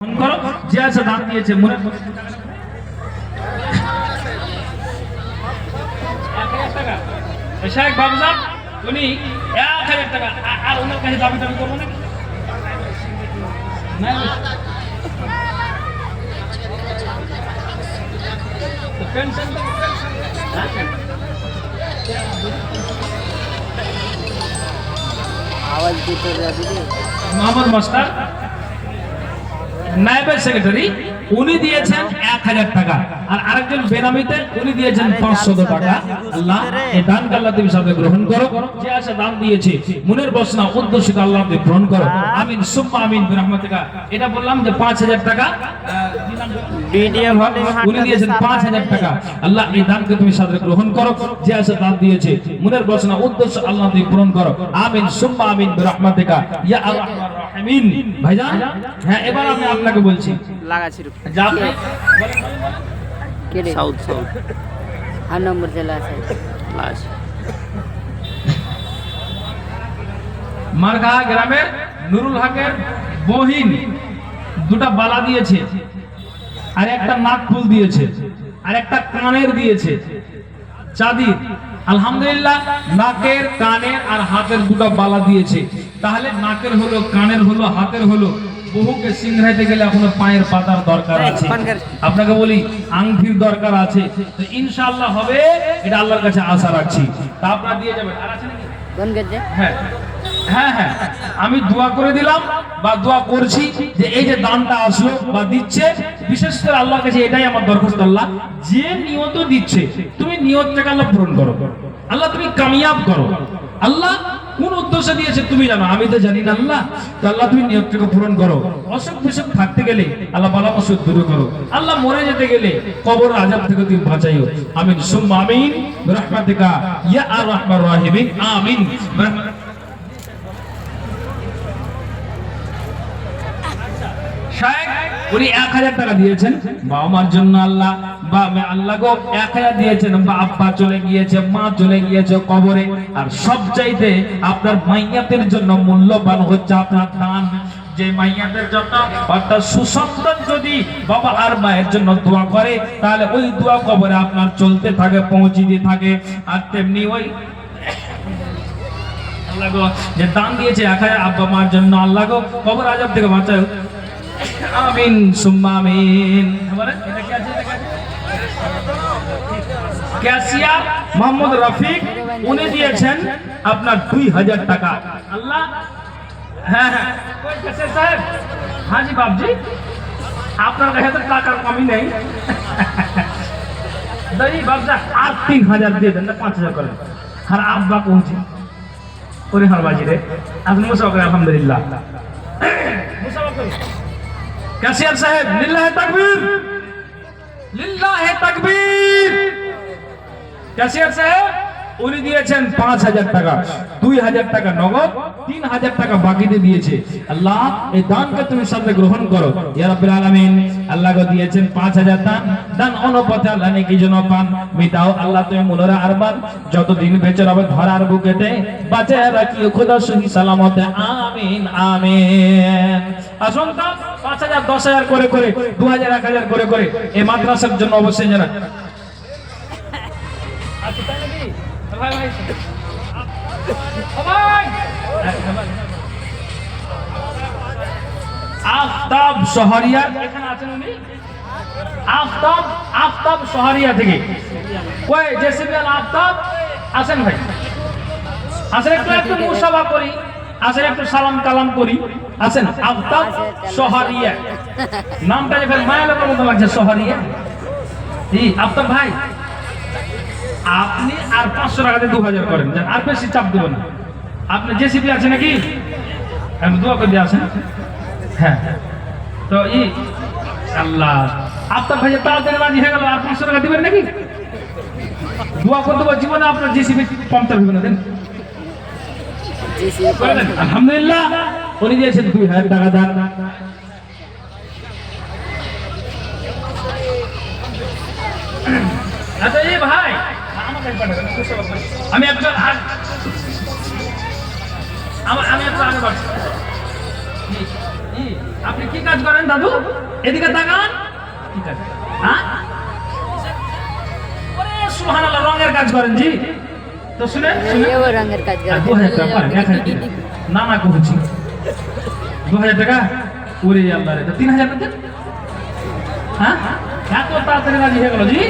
করো যে আছে দান দিয়েছে মনে শেখ বাবুজান উনি 1000 টাকা আর ওনার কাছে দাবি করবো না পেনশন आवाज दीजिए मोहम्मद मस्तार নায়েবের সেক্রেটারি উনি দিয়েছেন 1000 টাকা আর আরেকজন বেনামিতে উনি দিয়েছেন 500 টাকা আল্লাহ এই দানকে আল্লাহ তুমি সাথে গ্রহণ করো যে আসে দান দিয়েছে মনের বাসনা উদ্দেশ্যকে আল্লাহ তুমি গ্রহণ করো আমিন সুম্মা আমিন বিরহমাতিকা এটা বললাম যে 5000 টাকা উনি দিয়েছেন 5000 টাকা আল্লাহ এই দানকে তুমি সাথে গ্রহণ করো যে আসে দান দিয়েছে মনের বাসনা উদ্দেশ্য আল্লাহ তুমি পূরণ করো আমিন সুম্মা আমিন বিরহমাতিকা ইয়া আর রাহমার রাহিমিন ভাইজান হ্যাঁ এবার আমি আপনাকে বলছি লাগাছি যা আপনি কেডে সাউথ হর নম্বর চলা আছে লাশ মারঘা গ্রামের নুরুল হকের বহিন দুটো বালা দিয়েছে আর একটা নাক ফুল দিয়েছে আর একটা কানের দিয়েছে চাঁদির আলহামদুলিল্লাহ নাকের কানের আর হাতের দুটো বালা দিয়েছে তাহলে নাকের হলো কানের হলো হাতের হলো বহুকে সিংহাইতে গেলে এখনো পায়ের পাতার দরকার আছে আপনাকে বলি আংটির দরকার আছে তো ইনশাআল্লাহ হবে এটা আল্লাহর কাছে আশা রাখছি তা আপনারা দিয়ে যাবেন আর আছে নাকি কোন গেছে হ্যাঁ হ্যাঁ হ্যাঁ আমি দোয়া করে দিলাম বা দোয়া করছি যে এই যে দানটা আসলো বা দিচ্ছে বিশেষ করে আল্লাহর কাছে এটাই আমার দরখাস্ত আল্লাহ যে নিয়ত দিচ্ছে তুমি নিয়তটাকে আল্লাহ পূরণ করো আল্লাহ তুমি কামিয়াব করো আল্লাহ কোন উদ্দেশ্যে দিয়েছে তুমি জানো আমি তো জানি না আল্লাহ তো আল্লাহ তুমি নিয়তটাকে পূরণ করো অসুখ বিসুখ থাকতে গেলে আল্লাহ বালা মুসিবত দূর করো আল্লাহ মরে যেতে গেলে কবর আযাব থেকে তুমি বাঁচাইও আমিন সুম্মা আমিন বিরহমাতিকা ইয়া আর রাহমার রাহিমিন আমিন শায়েখ উনি 1000 টাকা দিয়েছেন বাবা মার জন্য আল্লাহ বা আল্লাহ গো 1000 দিয়েছেন বা আব্বা চলে গিয়েছে মা চলে গিয়েছে কবরে আর সবচাইতে আপনার মাইয়াতের জন্য মূল্যবান হচ্ছে আপনার দান যে মাইয়াদের জন্য অর্থাৎ সুসন্তান যদি বাবা আর মায়ের জন্য দোয়া করে তাহলে ওই দোয়া কবরে আপনার চলতে থাকে পৌঁছিতে থাকে আর তেমনি ওই আল্লাহ গো যে দান দিয়েছে 1000 আব্বা মার জন্য আল্লাহ গো কবর আযাব থেকে বাঁচাও আমিন সুম্মা আমিন এটা কি আছে ক্যাশিয়ার মোহাম্মদ রফিক উনি দিয়েছেন আপনার 2000 টাকা আল্লাহ হ্যাঁ হ্যাঁ কই ক্যাশিয়ার সাহেব হাজি বাবজি আপনার কাছে তো টাকার কমি নেই দাই বাবজা আর 3000 দিয়ে দেন না 5000 করেন আর আব্বা পৌঁছে ওরে হার বাজি রে আপনি মুসাফা আলহামদুলিল্লাহ মুসাফা করুন ক্যাশিয়ার সাহেব লিল্লাহে তাকবীর লিল্লাহে তাকবীর ক্যাশিয়ার সাহেব উনি দিয়েছেন 5000 টাকা 2000 টাকা নগদ 3000 টাকা বাকিতে দিয়েছে আল্লাহ এই দানকে তুমি সাথে গ্রহণ করো ইয়া রাব্বুল আলামিন আল্লাহ গো দিয়েছেন 5000 দান দান অনুপাতে আল্লাহ নেকি যেন পান মিটাও আল্লাহ তুমি মনোরা আরবাদ যতদিন বেঁচে রবে ধরার বুকেতে বাঁচে রাখিও খোদা সহি সালামতে আমিন আমিন আসুন তা 5000 10000 করে করে 2000 1000 করে করে এই মাদ্রাসার জন্য অবশ্যই জানা আচ্ছা তাই নাকি ভাই ভাই ভাই আফতাব শহরিয়া এখানে আছেন উনি আফতাব শহরিয়া থেকে কই জেসিবি আল আফতাব আসেন ভাই আসেন একটু মুসাফা করি আসেন একটু সালাম কালাম করি আসেন আফতাব শহরিয়া নামটা যে মায়ের মতো লাগছে শহরিয়া জি আফতাব ভাই আপনি আর 500 টাকাতে 2000 করেন আর বেশি চাপ দেব না আপনি জেসিবি আছে নাকি আমি দোয়া করে দিয়ে আসেন হ্যাঁ তো আল্লাহ আপনার ভাই তাড়াতাড়ি রাজি হয়ে গেল আর 500 টাকা দিবেন নাকি দোয়া করে দেবো জীবনে আপনার জেসিবি পাম্পটা হবে না দেন আলহামদুলিল্লাহ উনি দিয়েছেন 2000 টাকা দান আচ্ছা এই ভাই আমি একজন আমি একটু আগে বাড়ছি আপনি কি কাজ করেন দাদু? এদিকে তাকান। কি কাজ? হ্যাঁ, ওরে সুবহানাল্লাহ, রঙের কাজ করেন জি। তো শুনে শুনে ये वो रंगेर काज আর करते 2000 টাকা পারেন, 1000 টাকা না না করেছি 2000 টাকা। ওরে আল্লাহ রে, তো 3000 টাকা। হ্যাঁ, এত তাড়াতাড়ি রাজি হয়ে গেল জি।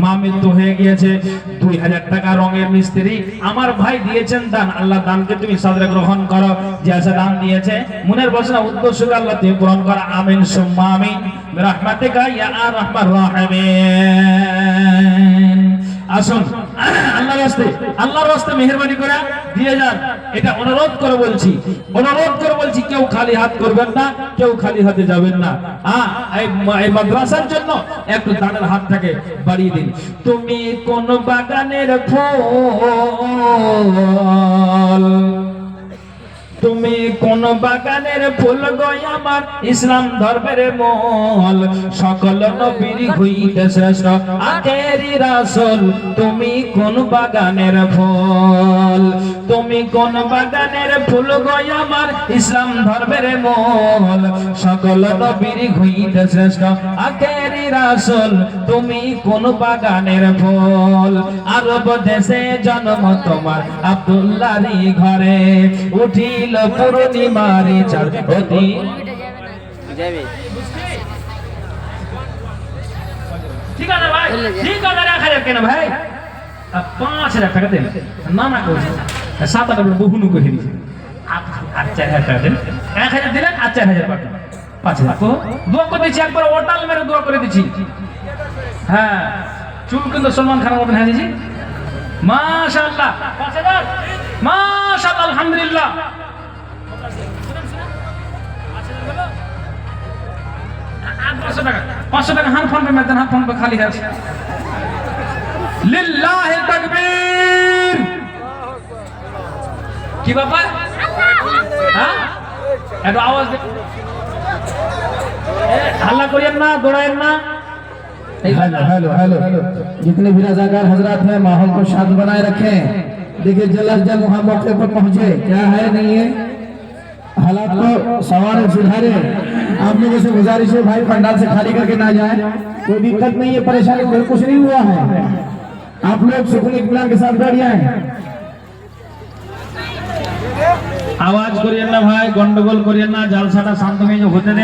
মামির তো হয়ে গিয়েছে 2000 টাকা রঙের মিস্ত্রি। আমার ভাই দিয়েছেন দান, আল্লাহ দানকে তুমি সাদরে গ্রহণ করো। যে আসা দান দিয়েছে মনের বাসনা উদ্দেশ্য আল্লাহ তুমি পূরণ করো, আমিন সুম্মা আমিন বিরহমাতিকা ইয়া আরহামার রাহিমিন। আসুন আল্লাহর রাস্তে মেহেরবানি করে দিয়ে যান, এটা অনুরোধ করে বলছি, অনুরোধ করে বলছি। কেউ খালি হাত করবেন না, কেউ খালি হাতে যাবেন না। এই মাদ্রাসার জন্য একটু দানের হাত থেকে বাড়িয়ে দিন। তুমি কোন বাগানের ফুল, তুমি কোন বাগানের ফুল গো আমার ইসলাম ধর্মের মূল, সকল নবীর হইতে শ্রেষ্ঠ আখেরি রাসূল। তুমি কোন বাগানের ফুল, তুমি কোন বাগানের ফুল গো আমার ইসলাম ধর্মের মূল, সকল নবীর হইতে শ্রেষ্ঠ আখেরি রাসূল। তুমি কোন বাগানের ফুল, আরব দেশে জন্ম তোমার আব্দুল্লাহর ঘরে, উঠিল পূর্ণিমারি চাঁদ অতি। যাবে ঠিক আছে ভাই, ঠিক আছে, 1000 কেন ভাই? 5000 টাকা দেন, না না করছি 7-8 বহুনু করে দিয়েছি। আর 4000 টাকা দেন, 1000 দিলেন আর 4000 পাবেন, 5000 তো দোয়া করে দিচ্ছি, একবার ওটাল মেরে দোয়া করে দিচ্ছি। হ্যাঁ, চুল কিন্তু সলমান খানের মতন হয়ে দিয়েছি। মাশাআল্লাহ, 5000, মাশাআল্লাহ, আলহামদুলিল্লাহ। 500 টাকা হাত ফোন পে মেদেন, হাত ফোন পে খালি আছে। লিল্লাহি তাকবীর। কি ব্যাপার? হ্যাঁ, একটু আওয়াজ দে, হাল্লা করিয়েন না, দৌড়ায়েন না। हेलो हेलो हेलो, जितने भी रजाकार हजरात हैं माहौल को शांत बनाए रखें। देखिए जल्द जल्द वहाँ मौके पर पहुँचे, क्या है नहीं है, हालात को सवारे सुधारे। आप लोगों से गुजारिश है भाई पंडाल से खाली करके ना जाए, कोई दिक्कत नहीं है, परेशानी कोई कुछ नहीं हुआ है। आप लोग सुकून इत्मीनान के साथ बैठ जाएं। आवाज करिए ना भाई, गंडगोल करिए ना, जलसाटा शांत में हते दें।